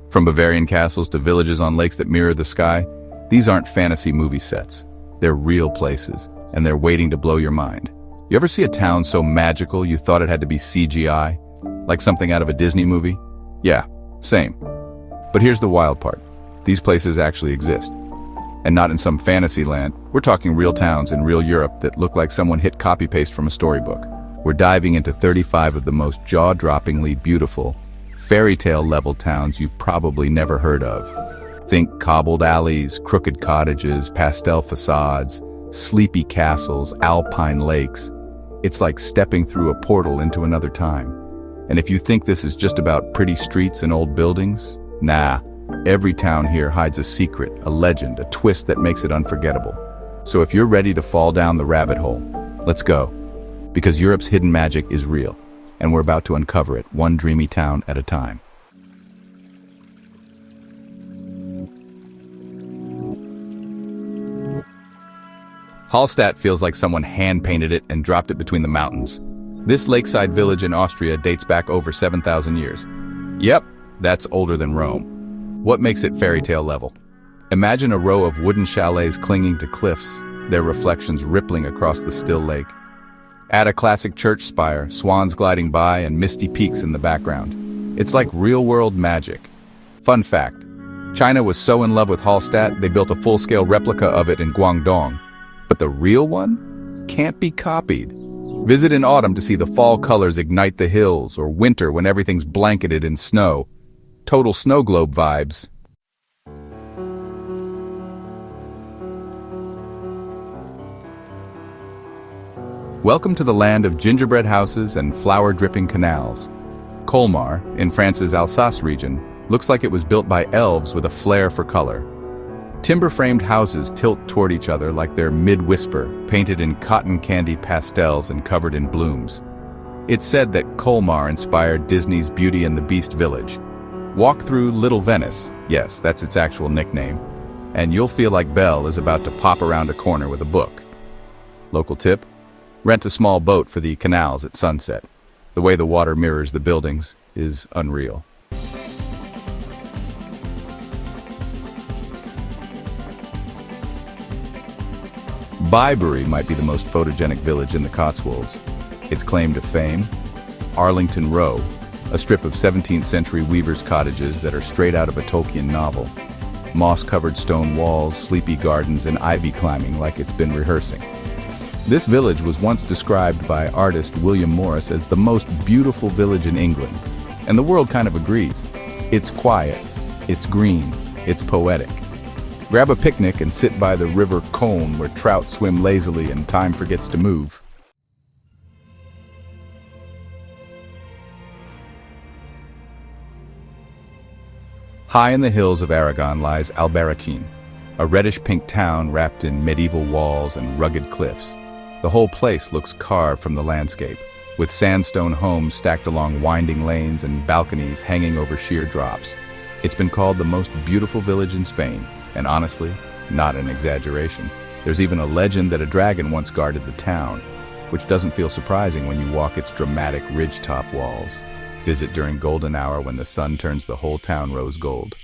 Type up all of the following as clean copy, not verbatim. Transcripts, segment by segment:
From Bavarian castles to villages on lakes that mirror the sky, these aren't fantasy movie sets. They're real places, and they're waiting to blow your mind. You ever see a town so magical you thought it had to be CGI? Like something out of a Disney movie? Yeah, same. But here's the wild part. These places actually exist. And not in some fantasy land. We're talking real towns in real Europe that look like someone hit copy-paste from a storybook. We're diving into 35 of the most jaw-droppingly beautiful, fairy-tale-level towns you've probably never heard of. Think cobbled alleys, crooked cottages, pastel facades, sleepy castles, alpine lakes. It's like stepping through a portal into another time. And if you think this is just about pretty streets and old buildings, nah. Every town here hides a secret, a legend, a twist that makes it unforgettable. So if you're ready to fall down the rabbit hole, let's go. Because Europe's hidden magic is real, and we're about to uncover it, one dreamy town at a time. Halstatt feels like someone hand-painted it and dropped it between the mountains. This lakeside village in Austria dates back over 7,000 years. Yep, that's older than Rome. What makes it fairy tale level? Imagine a row of wooden chalets clinging to cliffs, their reflections rippling across the still lake. Add a classic church spire, swans gliding by, and misty peaks in the background. It's like real-world magic. Fun fact, China was so in love with Halstatt, they built a full-scale replica of it in Guangdong. But the real one can't be copied. Visit in autumn to see the fall colors ignite the hills, or winter when everything's blanketed in snow. Total snow globe vibes. Welcome to the land of gingerbread houses and flower-dripping canals. Kmar, in France's Alsace region, looks like it was built by elves with a flair for color. Timber-framed houses tilt toward each other like they're mid-whisper, painted in cotton candy pastels and covered in blooms. It's said that Kmar inspired Disney's Beauty and the Beast village. Walk through Little Venice, yes, that's its actual nickname, and you'll feel like Belle is about to pop around a corner with a book. Local tip? Rent a small boat for the canals at sunset. The way the water mirrors the buildings is unreal. Bybury might be the most photogenic village in the Cotswolds. Its claim to fame? Arlington Row, a strip of 17th century weavers' cottages that are straight out of a Tolkien novel. Moss-covered stone walls, sleepy gardens, and ivy climbing like it's been rehearsing. This village was once described by artist William Morris as the most beautiful village in England, and the world kind of agrees. It's quiet, it's green, it's poetic. Grab a picnic and sit by the River Colne where trout swim lazily and time forgets to move. High in the hills of Aragon lies Albarracín, a reddish-pink town wrapped in medieval walls and rugged cliffs. The whole place looks carved from the landscape, with sandstone homes stacked along winding lanes and balconies hanging over sheer drops. It's been called the most beautiful village in Spain, and honestly, not an exaggeration. There's even a legend that a dragon once guarded the town, which doesn't feel surprising when you walk its dramatic ridgetop walls. Visit during golden hour when the sun turns the whole town rose gold.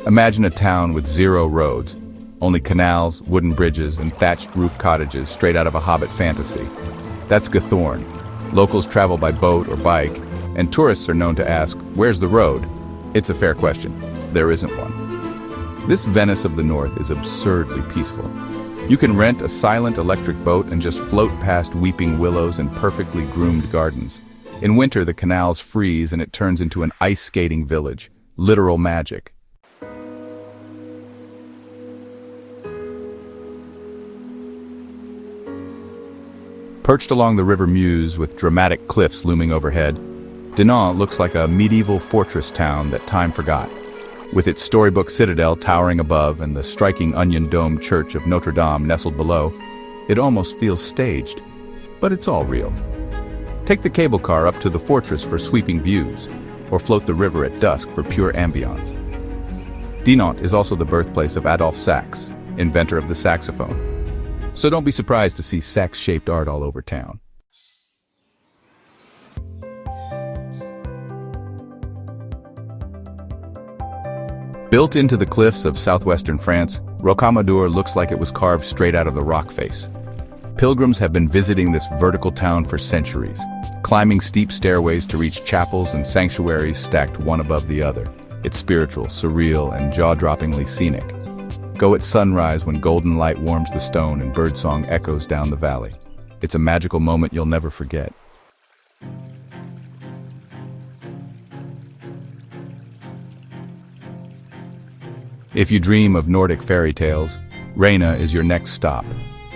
Imagine a town with zero roads, only canals, wooden bridges, and thatched roof cottages straight out of a Hobbit fantasy. That's Gathorn. Locals travel by boat or bike, and tourists are known to ask, "Where's the road?" It's a fair question. There isn't one. This Venice of the North is absurdly peaceful. You can rent a silent electric boat and just float past weeping willows and perfectly groomed gardens. In winter, the canals freeze and it turns into an ice skating village. Literal magic. Perched along the River Meuse with dramatic cliffs looming overhead, Dinant looks like a medieval fortress town that time forgot. With its storybook citadel towering above and the striking onion-domed church of Notre Dame nestled below, it almost feels staged. But it's all real. Take the cable car up to the fortress for sweeping views, or float the river at dusk for pure ambiance. Dinant is also the birthplace of Adolphe Sax, inventor of the saxophone. So don't be surprised to see sax-shaped art all over town. Built into the cliffs of southwestern France, Rocamadour looks like it was carved straight out of the rock face. Pilgrims have been visiting this vertical town for centuries, climbing steep stairways to reach chapels and sanctuaries stacked one above the other. It's spiritual, surreal, and jaw-droppingly scenic. Go at sunrise when golden light warms the stone and birdsong echoes down the valley. It's a magical moment you'll never forget. If you dream of Nordic fairy tales, Reina is your next stop.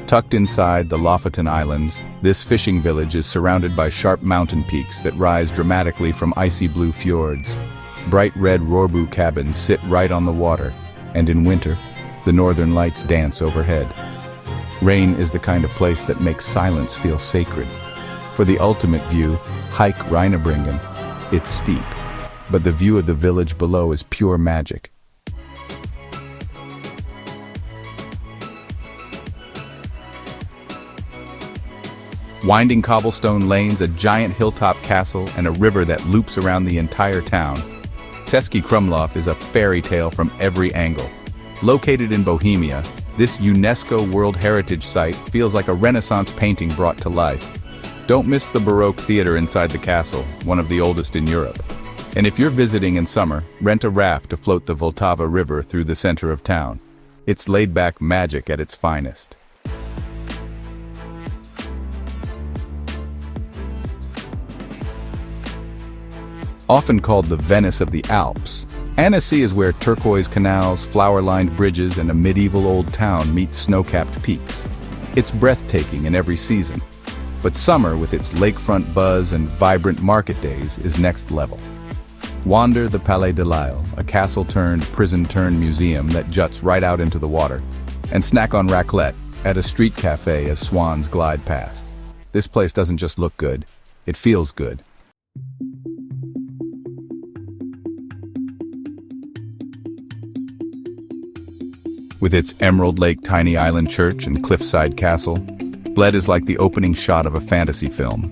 Tucked inside the Lofoten Islands, this fishing village is surrounded by sharp mountain peaks that rise dramatically from icy blue fjords. Bright red rorbu cabins sit right on the water, and in winter, the northern lights dance overhead. Rain is the kind of place that makes silence feel sacred. For the ultimate view, hike Reinebringen. It's steep, but the view of the village below is pure magic. Winding cobblestone lanes, a giant hilltop castle, and a river that loops around the entire town. Český Krumlov is a fairy tale from every angle. Located in Bohemia, this UNESCO World Heritage Site feels like a Renaissance painting brought to life. Don't miss the Baroque theater inside the castle, one of the oldest in Europe. And if you're visiting in summer, rent a raft to float the Vltava River through the center of town. It's laid-back magic at its finest. Often called the Venice of the Alps, Annecy is where turquoise canals, flower-lined bridges, and a medieval old town meet snow-capped peaks. It's breathtaking in every season, but summer, with its lakefront buzz and vibrant market days, is next level. Wander the Palais de l'Isle, a castle-turned-prison-turned museum that juts right out into the water, and snack on raclette at a street cafe as swans glide past. This place doesn't just look good, it feels good. With its Emerald Lake tiny island church and cliffside castle, Bled is like the opening shot of a fantasy film.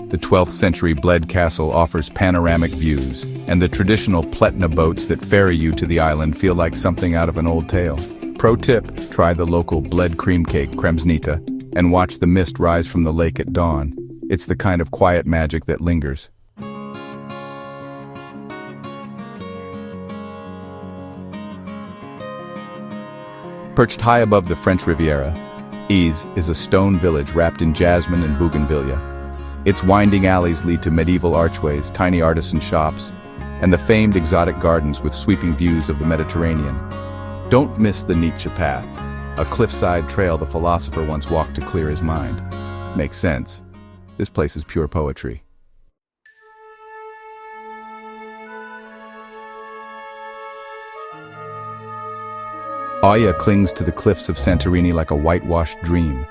The 12th century Bled Castle offers panoramic views, and the traditional Pletna boats that ferry you to the island feel like something out of an old tale. Pro tip, try the local Bled cream cake kremsnita and watch the mist rise from the lake at dawn. It's the kind of quiet magic that lingers. Perched high above the French Riviera, Ise is a stone village wrapped in jasmine and bougainvillea. Its winding alleys lead to medieval archways, tiny artisan shops, and the famed exotic gardens with sweeping views of the Mediterranean. Don't miss the Nietzsche path, a cliffside trail the philosopher once walked to clear his mind. Makes sense. This place is pure poetry. Oia clings to the cliffs of Santorini like a whitewashed dream.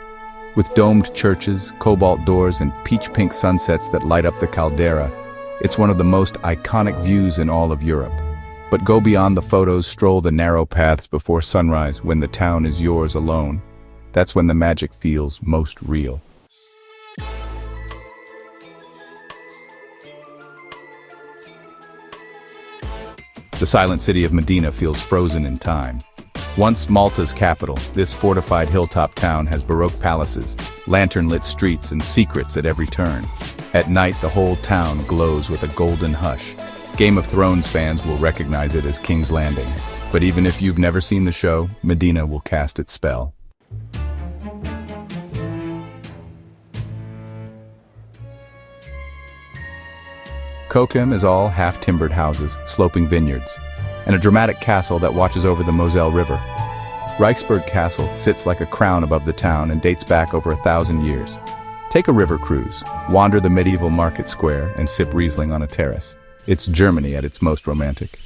With domed churches, cobalt doors, and peach-pink sunsets that light up the caldera, it's one of the most iconic views in all of Europe. But go beyond the photos, stroll the narrow paths before sunrise when the town is yours alone. That's when the magic feels most real. The silent city of Medina feels frozen in time. Once Malta's capital, this fortified hilltop town has Baroque palaces, lantern-lit streets, and secrets at every turn. At night, the whole town glows with a golden hush. Game of Thrones fans will recognize it as King's Landing. But even if you've never seen the show, Medina will cast its spell. Kokum is all half-timbered houses, sloping vineyards, and a dramatic castle that watches over the Moselle River. Reichsburg Castle sits like a crown above the town and dates back over 1,000 years. Take a river cruise, wander the medieval market square, and sip Riesling on a terrace. It's Germany at its most romantic.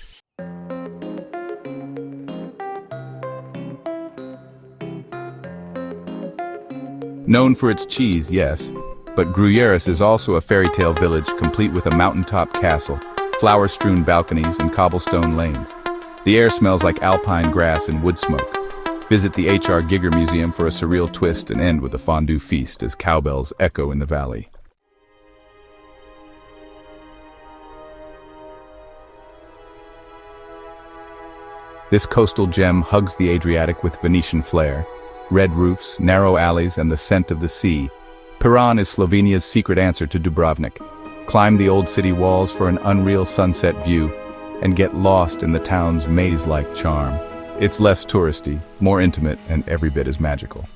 Known for its cheese, yes, but Gruyères is also a fairy tale village complete with a mountaintop castle, flower-strewn balconies, and cobblestone lanes. The air smells like alpine grass and wood smoke. Visit the H.R. Giger Museum for a surreal twist and end with a fondue feast as cowbells echo in the valley. This coastal gem hugs the Adriatic with Venetian flair. Red roofs, narrow alleys, and the scent of the sea. Piran is Slovenia's secret answer to Dubrovnik. Climb the old city walls for an unreal sunset view, and get lost in the town's maze-like charm. It's less touristy, more intimate, and every bit as magical.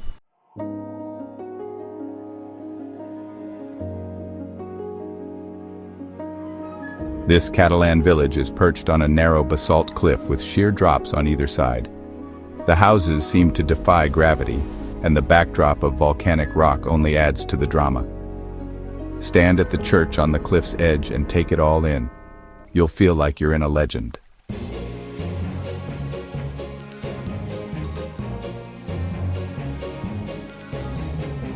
This Catalan village is perched on a narrow basalt cliff with sheer drops on either side. The houses seem to defy gravity, and the backdrop of volcanic rock only adds to the drama. Stand at the church on the cliff's edge and take it all in. You'll feel like you're in a legend.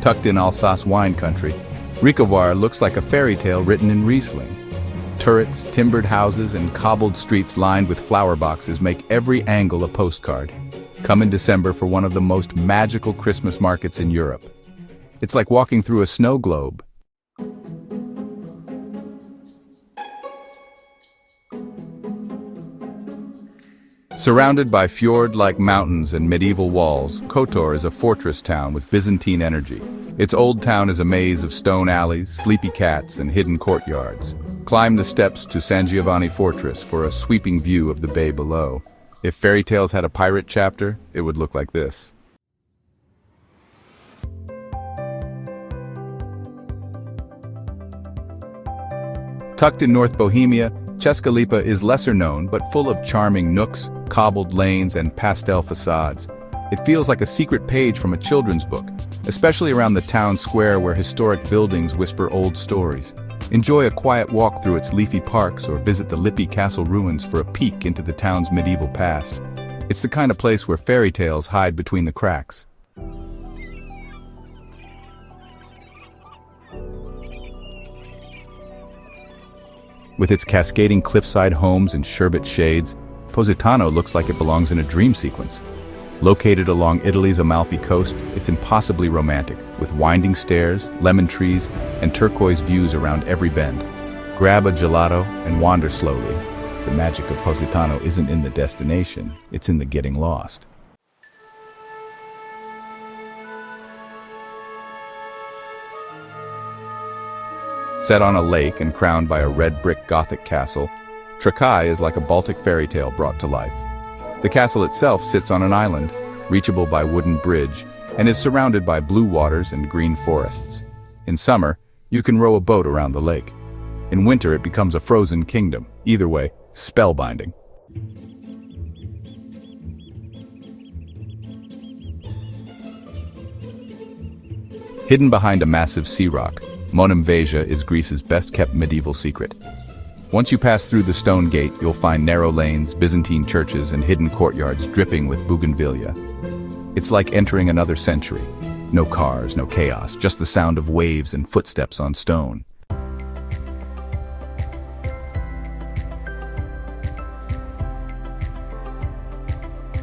Tucked in Alsace wine country, Recovoir looks like a fairy tale written in Riesling. Turrets, timbered houses, and cobbled streets lined with flower boxes make every angle a postcard. Come in December for one of the most magical Christmas markets in Europe. It's like walking through a snow globe. Surrounded by fjord-like mountains and medieval walls, Kotor is a fortress town with Byzantine energy. Its old town is a maze of stone alleys, sleepy cats, and hidden courtyards. Climb the steps to San Giovanni Fortress for a sweeping view of the bay below. If fairy tales had a pirate chapter, it would look like this. Tucked in North Bohemia, Česká Lípa is lesser known but full of charming nooks, cobbled lanes, and pastel facades. It feels like a secret page from a children's book, especially around the town square where historic buildings whisper old stories. Enjoy a quiet walk through its leafy parks or visit the Lippi Castle ruins for a peek into the town's medieval past. It's the kind of place where fairy tales hide between the cracks. With its cascading cliffside homes and sherbet shades, Positano looks like it belongs in a dream sequence. Located along Italy's Amalfi coast, it's impossibly romantic, with winding stairs, lemon trees, and turquoise views around every bend. Grab a gelato and wander slowly. The magic of Positano isn't in the destination, it's in the getting lost. Set on a lake and crowned by a red brick Gothic castle, Trakai is like a Baltic fairy tale brought to life. The castle itself sits on an island, reachable by wooden bridge, and is surrounded by blue waters and green forests. In summer, you can row a boat around the lake. In winter, it becomes a frozen kingdom. Either way, spellbinding. Hidden behind a massive sea rock, Monemvasia is Greece's best-kept medieval secret. Once you pass through the stone gate, you'll find narrow lanes, Byzantine churches, and hidden courtyards dripping with bougainvillea. It's like entering another century. No cars, no chaos, just the sound of waves and footsteps on stone.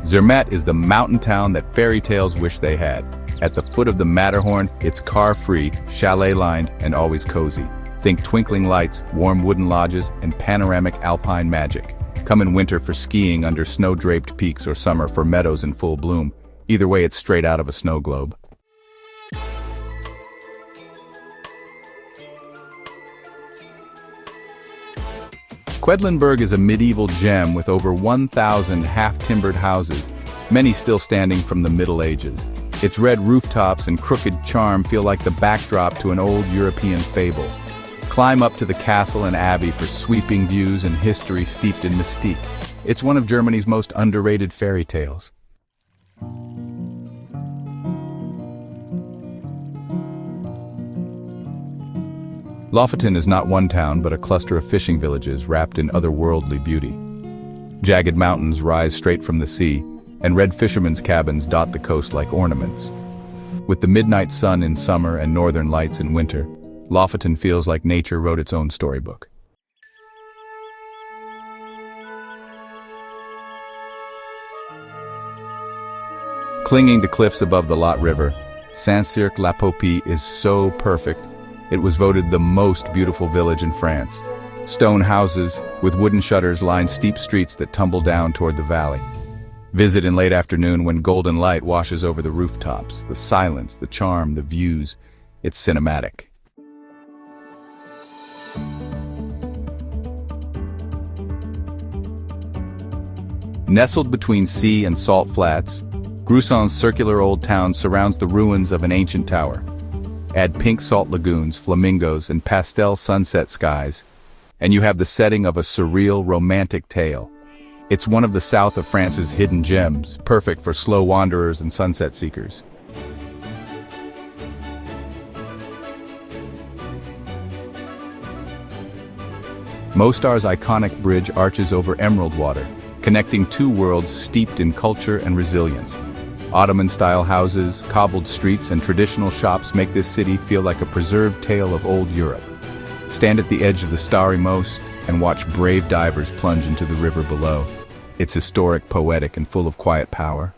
Zermatt is the mountain town that fairy tales wish they had. At the foot of the Matterhorn, it's car-free, chalet-lined, and always cozy. Think twinkling lights, warm wooden lodges, and panoramic alpine magic. Come in winter for skiing under snow-draped peaks or summer for meadows in full bloom. Either way, it's straight out of a snow globe. Quedlinburg is a medieval gem with over 1,000 half-timbered houses, many still standing from the Middle Ages. Its red rooftops and crooked charm feel like the backdrop to an old European fable. Climb up to the castle and abbey for sweeping views and history steeped in mystique. It's one of Germany's most underrated fairy tales. Lofoten is not one town but a cluster of fishing villages wrapped in otherworldly beauty. Jagged mountains rise straight from the sea, and red fishermen's cabins dot the coast like ornaments. With the midnight sun in summer and northern lights in winter, Lofoten feels like nature wrote its own storybook. Clinging to cliffs above the Lot River, Saint-Cirque-la-Popie is so perfect. It was voted the most beautiful village in France. Stone houses with wooden shutters line steep streets that tumble down toward the valley. Visit in late afternoon when golden light washes over the rooftops. The silence, the charm, the views. It's cinematic. Nestled between sea and salt flats, Grusson's circular old town surrounds the ruins of an ancient tower. Add pink salt lagoons, flamingos, and pastel sunset skies, and you have the setting of a surreal, romantic tale. It's one of the south of France's hidden gems, perfect for slow wanderers and sunset seekers. Mostar's iconic bridge arches over emerald water, connecting two worlds steeped in culture and resilience. Ottoman-style houses, cobbled streets, and traditional shops make this city feel like a preserved tale of old Europe. Stand at the edge of the starry Most and watch brave divers plunge into the river below. It's historic, poetic, and full of quiet power.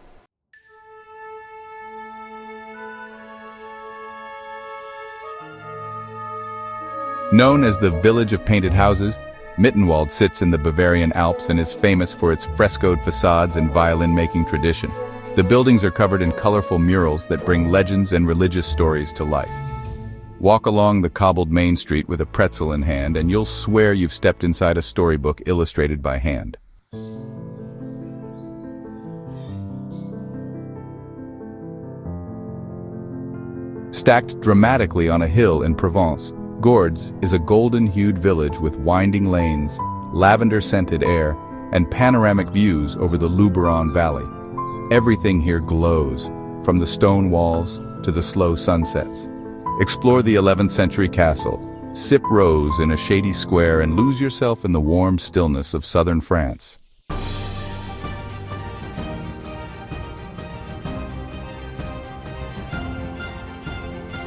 Known as the Village of Painted Houses, Mittenwald sits in the Bavarian Alps and is famous for its frescoed facades and violin-making tradition. The buildings are covered in colorful murals that bring legends and religious stories to life. Walk along the cobbled main street with a pretzel in hand, and you'll swear you've stepped inside a storybook illustrated by hand. Stacked dramatically on a hill in Provence, Gordes is a golden-hued village with winding lanes, lavender-scented air, and panoramic views over the Luberon Valley. Everything here glows, from the stone walls to the slow sunsets. Explore the 11th century castle, sip rose in a shady square, and lose yourself in the warm stillness of southern France.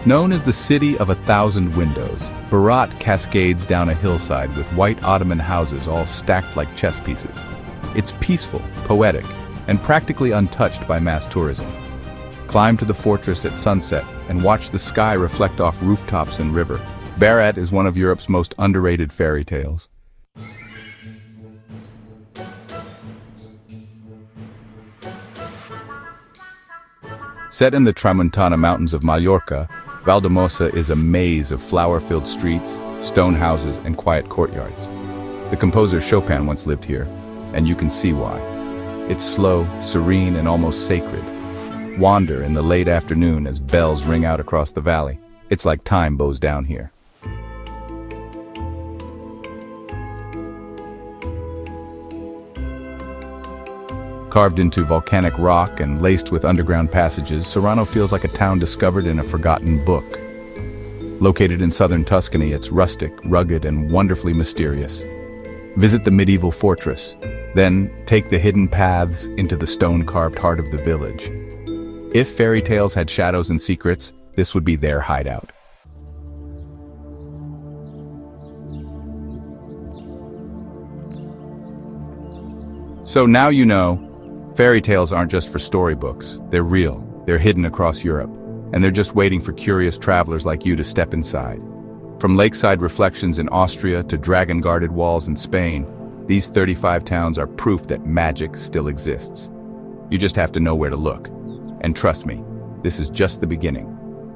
Known as the City of 1,000 Windows, Berat cascades down a hillside with white Ottoman houses all stacked like chess pieces. It's peaceful, poetic, and practically untouched by mass tourism. Climb to the fortress at sunset and watch the sky reflect off rooftops and river. Berat is one of Europe's most underrated fairy tales. Set in the Tramontana Mountains of Mallorca, Valdemosa is a maze of flower-filled streets, stone houses, and quiet courtyards. The composer Chopin once lived here, and you can see why. It's slow, serene, and almost sacred. Wander in the late afternoon as bells ring out across the valley. It's like time bows down here. Carved into volcanic rock and laced with underground passages, Serrano feels like a town discovered in a forgotten book. Located in southern Tuscany, it's rustic, rugged, and wonderfully mysterious. Visit the medieval fortress, then take the hidden paths into the stone-carved heart of the village. If fairy tales had shadows and secrets, this would be their hideout. So now you know, fairy tales aren't just for storybooks. They're real, they're hidden across Europe, and they're just waiting for curious travelers like you to step inside. From lakeside reflections in Austria to dragon-guarded walls in Spain, these 35 towns are proof that magic still exists. You just have to know where to look. And trust me, this is just the beginning.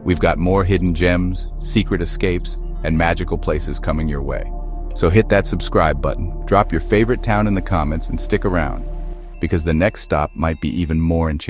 We've got more hidden gems, secret escapes, and magical places coming your way. So hit that subscribe button, drop your favorite town in the comments, and stick around, because the next stop might be even more enchanting.